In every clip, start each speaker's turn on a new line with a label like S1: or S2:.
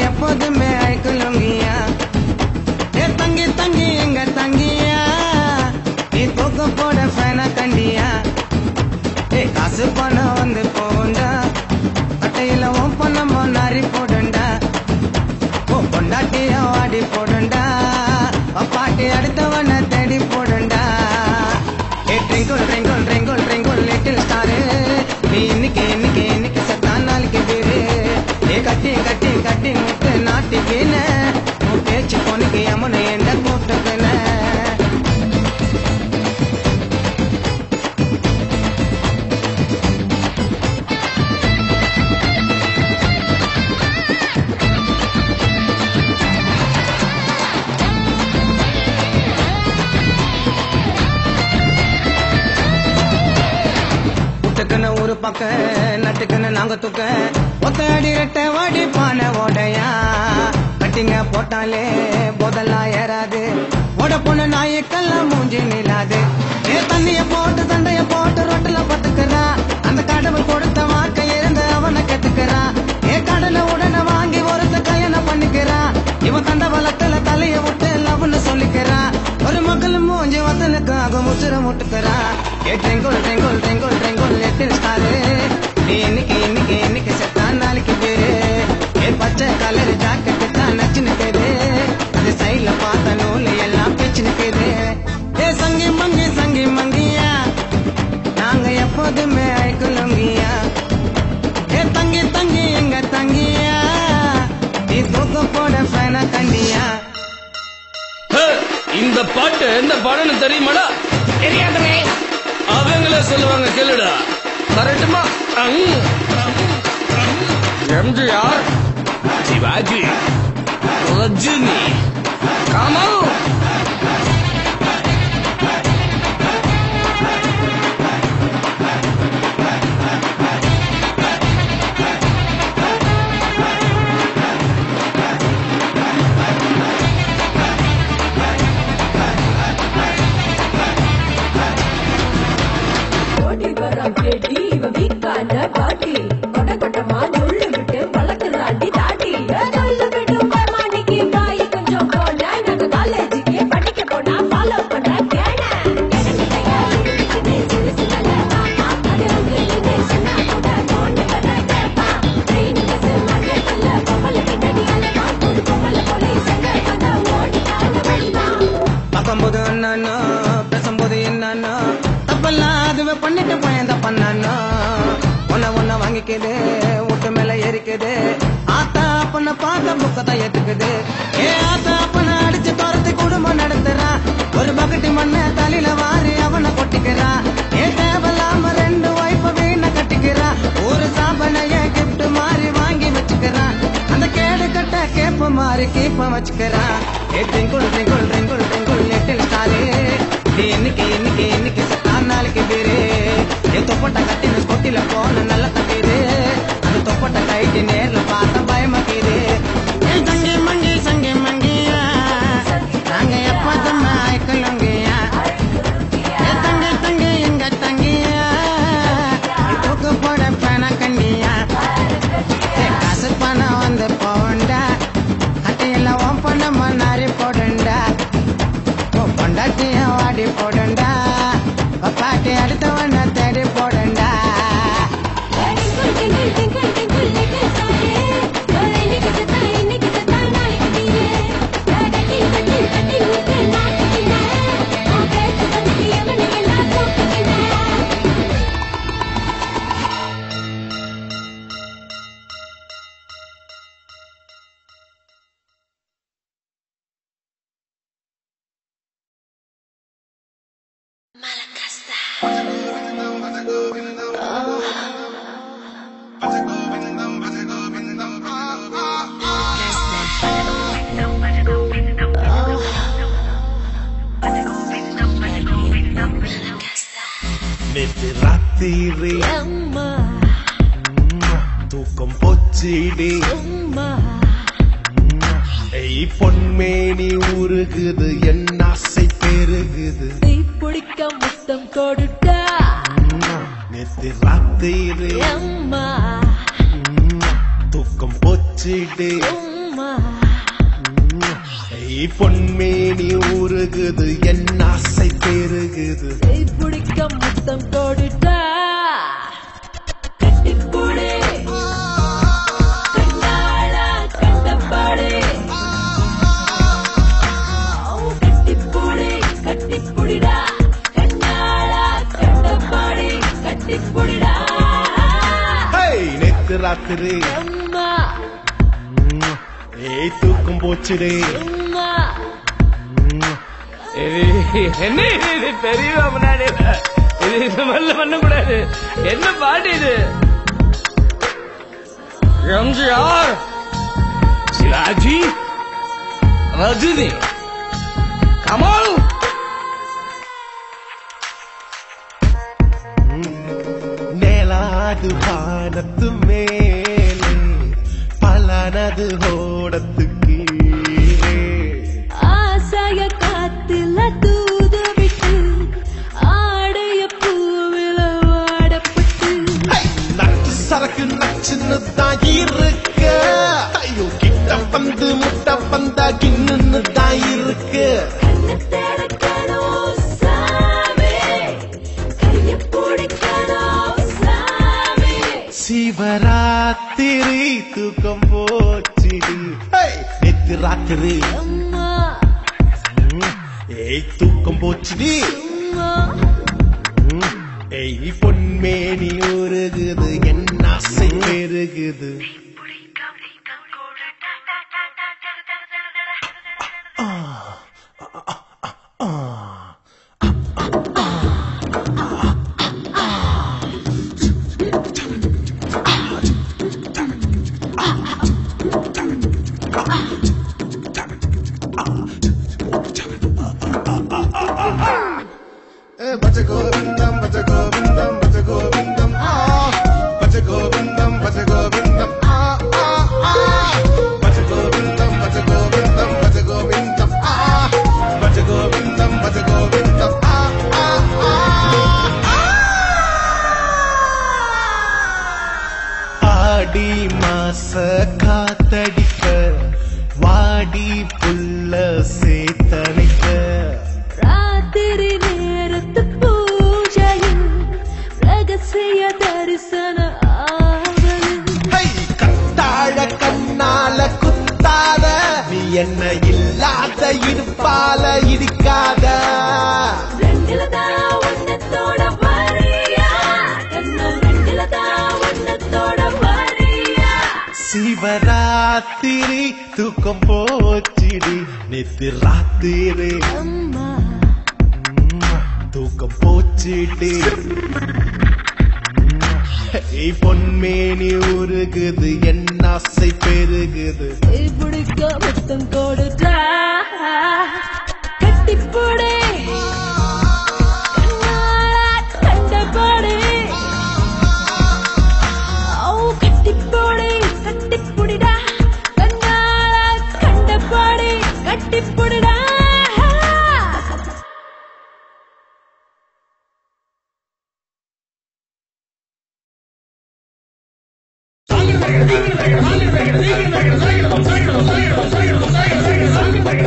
S1: எப்போதுமே அழைக்கலுங்கியா ஏ தங்கி தங்கி எங்க தங்கியா நீ தூக்க போட ஃபேனா கண்டியா ஏ காசு பணம் வந்து போண்டா கட்டையில உன் பணமோ நாரி போடுண்டா ஓ பொண்டாட்டியா வாடி போடுண்டா பாட்டி அடுத்தவன தேடி போடுண்டா ஏ ட்ரிங்கிள் ட்ரிங்கிள் ட்ரிங்கிள் ட்ரிங்கிள் லிட்டில் ஸ்டாரு நீ இன்னைக்கு இன்னைக்கு இன்னைக்கு செத்தான் நாளைக்கு பேரு ஏ கட்டி கட்டி கட்டி முட்டு நாட்டிக்கின உன் பேச்சு பொண்ணுக்கு அம்மனை எந்த கூப்பிட்டுக்கின ஒரு பக்க நட்டுக்குன்னு நாங்க தூக்க ஒத்தடி ரெட்ட வாடி பானை ஓடையா கட்டிங்க போட்டாலே போதெல்லாம் ஏறாது ஓட பொண்ணு நாயக்கெல்லாம் மூஞ்சி நிலாது ஏ தண்ணிய போட்டு தண்டைய போட்டு ரொட்டில பத்துக்கிறா அந்த கடவுள் கொடுத்த வாக்க இருந்து அவனை கத்துக்கிறா ஏ கடலை உடனே வாங்கி ஒருத்த கல்யாணம் பண்ணிக்கிறா இவன் தந்த வளத்துல தலைய விட்டு லவ்னு சொல்லிக்கிறா ஒரு மக்கள் மூஞ்சி வத்தலுக்காக முச்சுர முட்டுக்கிறா ஏ ட்ரெங்குள் ட்ரெங்குள் ட்ரெங்குள் ட்ரெங்குள் லிட்டில் ஸ்டாரு நீ இன்னைக்கு இன்னைக்கு இன்னைக்கு செத்தான் நாளைக்கு பேரு ஏ பச்சை கலர் ஜாக்கெட்டு தான் நச்சு நிற்குது அது சைட்ல பார்த்த நூல் எல்லாம் பேச்சு நிற்குது ஏ சங்கி மங்கியா நாங்க எப்போதுமே அழைக்கலுங்கியா ஏ தங்கி தங்கி எங்க தங்கியா நீ தூக்க போட ஃபேனா கண்டியா
S2: இந்த பாட்டு எந்த பாடன்னு தெரியுமாடா?
S1: தெரியாதுமே.
S2: அவங்களே சொல்லுவாங்க கேளுடா. கரெக்டுமா? எம்ஜிஆர், சிவாஜி, ரஜினி, கமல்.
S1: பேசும்போது என்னன்னா தப்பெல்லாம் அதுவே பண்ணிட்டு போயந்த பண்ணானா ஒன்ன வாங்கிக்குது வீட்டு மேல ஏறிக்குது ஆத்தா அப்பன பார்த்த புக்கதான் ஏத்துக்குது ஏ ஆத்தா அப்பன அடிச்சு துரத்து குடும்பம் நடத்துறா ஒரு பக்கெட்டு மண்ண தலையில வாரி அவனை கொட்டிக்கிறா ஏ தேவையில்லாம 2 வைப்ப வீண கட்டிக்கிறா ஒரு சாபனைய கிஃப்ட் மாறி வாங்கி வச்சுக்கிறா அந்த கேடு கட்ட கேப்ப மாறி கீப்ப வச்சுக்கிறா ஏ twinkle twinkle twinkle twinkle little star இன்னைக்கு இன்னைக்கு இன்னைக்கு செத்தான் நாளைக்கு பேரு ஏ தொப்பட்ட கட்டின கொட்டில போன நல்லா கட்டிடு அந்த தொப்பட்ட கைட்டு நேர்ல பார்த்தா பயமாக்கிது ஏ சங்கி மங்கியா நாங்க எப்போதும் ஆய்க்கலுங்கியா ஏ தங்கி எங்க தங்கியா தூக்கு போட பண கண்ணியா ஏ காசு பணம் வந்து போண்டா கட்டையில ஓம் பண்ண மண்ணாரி போடுண்டா பொண்டாட்டிய வாடி போடுண்டா பாட்டி அடுத்தவன தேடி போடுண்டா
S3: நேற்று ராத்திரி தூக்கம் போச்சிடி பொன்மேனி உருகுது என் ஆசை பெருகுது
S4: பிடிக்க முத்தம் கொடுத்தா
S3: நேற்று ராத்திரி தூக்கம் போச்சிடி பொன்மேனி உருகுது என் ஆசை பெருகுது
S4: பிடிக்க முத்தம் கொடுத்தா கட்டிப்பூடே கண்ணாள கண்டப்பாடே கட்டிப்பூடே கட்டிப்புடிடா கண்ணாள கண்டப்பாடே கட்டிப்புடிடா
S3: நேத்து ராத்திரி
S4: அம்மா
S3: தூக்கம் போச்சுடே
S2: என்ன இது பெரியவா முன்னாடி இது மெல்ல பண்ணக்கூடாது. என்ன பாட்டு இது? எம்ஜிஆர், சிவாஜி, ரஜினி, கமல்.
S3: நேலாது வானத்து மேலே பலனது ஓடத்து கீழே
S4: ஆசைய காத்துல தூது விட்டு ஆடைய பூவில வாடப்பட்டு
S3: நட்டு சரக்கு நச்சுன்னுதான் இருக்க ஐயோ கிட்ட வந்து முட்டை வந்தா கின்னு தான் இருக்கு
S4: தேடக்கணும் சாமி கைய பிடிக்கணும் சாமி
S3: சிவராத்திரி தூக்கம் போச்சிடி நேத்து ராத்திரி
S4: அம்மா
S3: தூக்கம் போச்சுடி
S4: அம்மா
S3: பொன்மேனி உருகுது என் ஆசை பெருகுது
S5: Bhaja Govindam, Bhaja Govindam, Bhaja Govindam, Bhaja Govindam, Bhaja Govindam, Bhaja Govindam, Bhaja Govindam, Bhaja Govindam, Bhaja Govindam, Bhaja Govindam,
S3: ஆடி மாச காத்தடிக்க வாடி புள்ள சேத்தனைக்க
S4: ராத்திரி நேரத்து பூஜையில் ரகசிய தரிசன ஆவலில்
S3: கட்டாழ கண்ணால குத்தாத நீ என்ன இல்லாத இருப்பால இடிக்காத
S4: ரெண்டிலதான் ஒன்னத்தோட வரியா கண்ணல் ரெண்டிலதான் ஒன்னத்தோட வரியா
S3: சிவராத்திரி தூக்கம் போச்சிடி நேத்து ராத்திரி
S4: அம்மா
S3: தூக்கம் போச்சிடி பொன்மேனி உருகுது என் ஆசை பெருகுது
S4: பிடிக்க முத்தம் கொடுத்தா கட்டிப்போடே கண்டபோடே கட்டிப்போடே கட்டிப்புடிடா கண்ணால கண்டபோடே கட்டிப்புடிடா
S5: Bhaja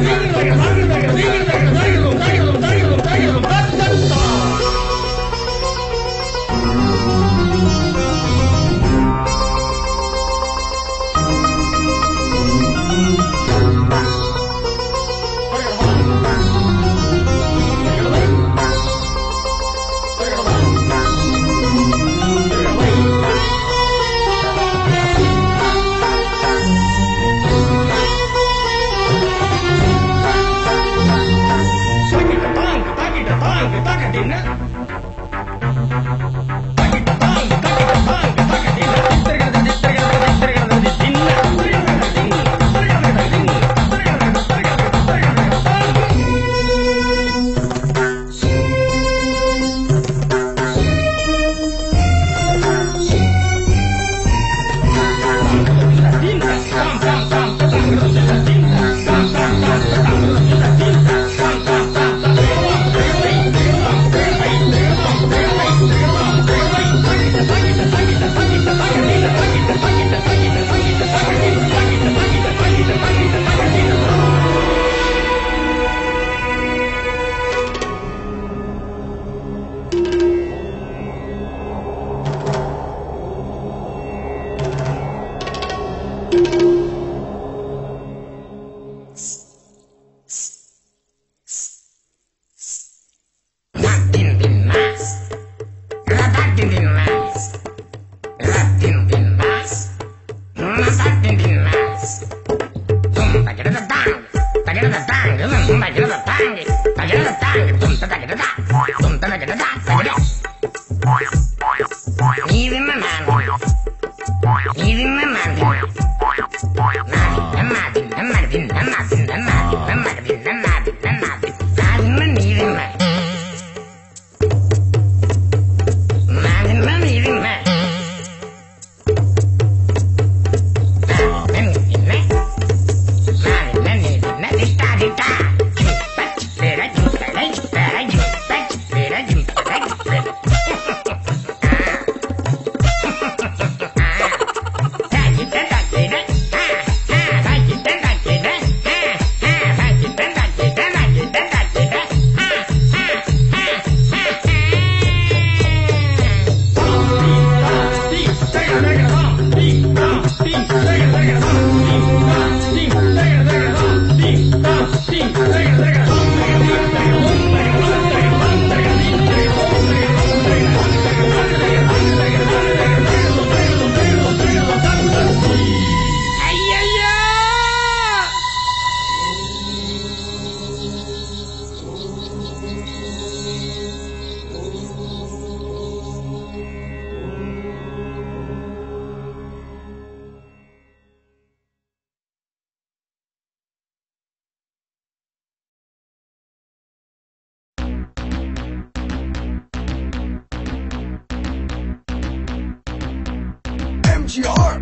S6: MGR,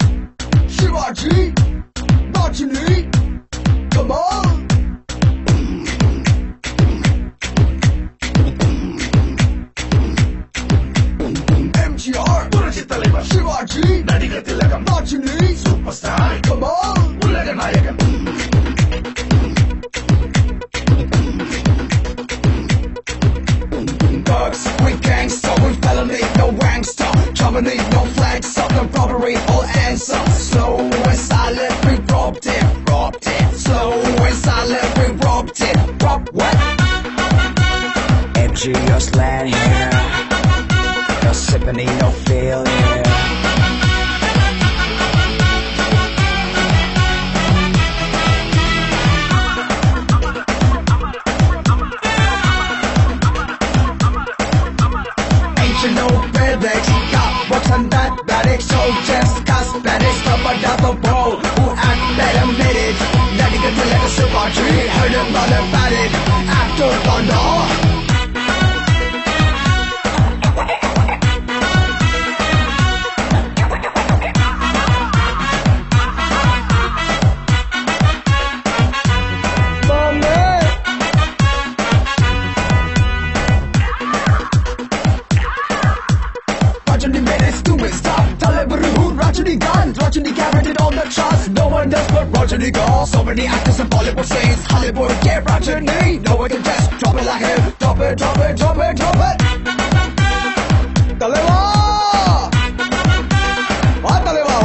S6: Shivaji, Rajini, come on. MGR, Shivaji, Rajini, Superstar, come on. Thugs, we gangsta, we felony, no gangsta. Trouble, no flags up, no robbery, all answer. Slow and silent, we robbed it. Slow and silent, we robbed it. Rob what?
S7: MG, your slant here. No symphony, no failure.
S6: No FedEx, got what's on that medic, so just cosmetics from another bro who act better minute. Letting it to let us survive, heard him all about it. After all, Rajini guaranteed all the trust. No one does but Rajini go. So many actors in Bollywood scenes. Hollywood get Rajini. No one can just drop it like him. Drop it. Talewa! What Talewa?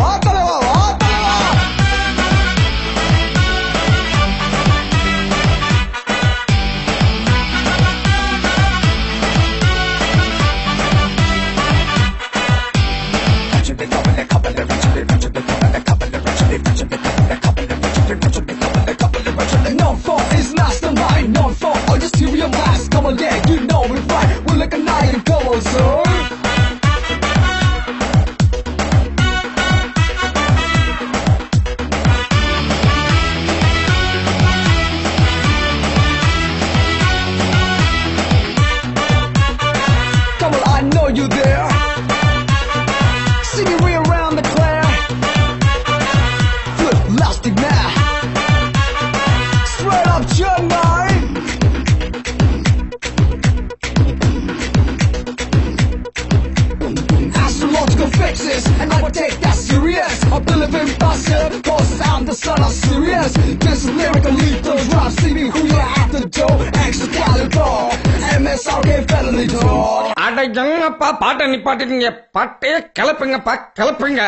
S6: No fault is mastermind, no fault, all just serious blast. Come on, yeah, you know we fight. We're like a knight and come on, sir. Come on, I know you there. See me way around the clear. Flip, elastic now. Straight up Chennai. Astrological fixes, and I would take that serious. I believe in bastard, cause I'm the son of serious. This is lyrical lethal drop. See me who you're at the door. Extra caliber, MSRK felony door.
S2: அட எங்கப்பா பாட்டை நிப்பாட்டிட்டீங்க, பாட்டையே கிளப்புங்கப்பா கிளப்புங்க.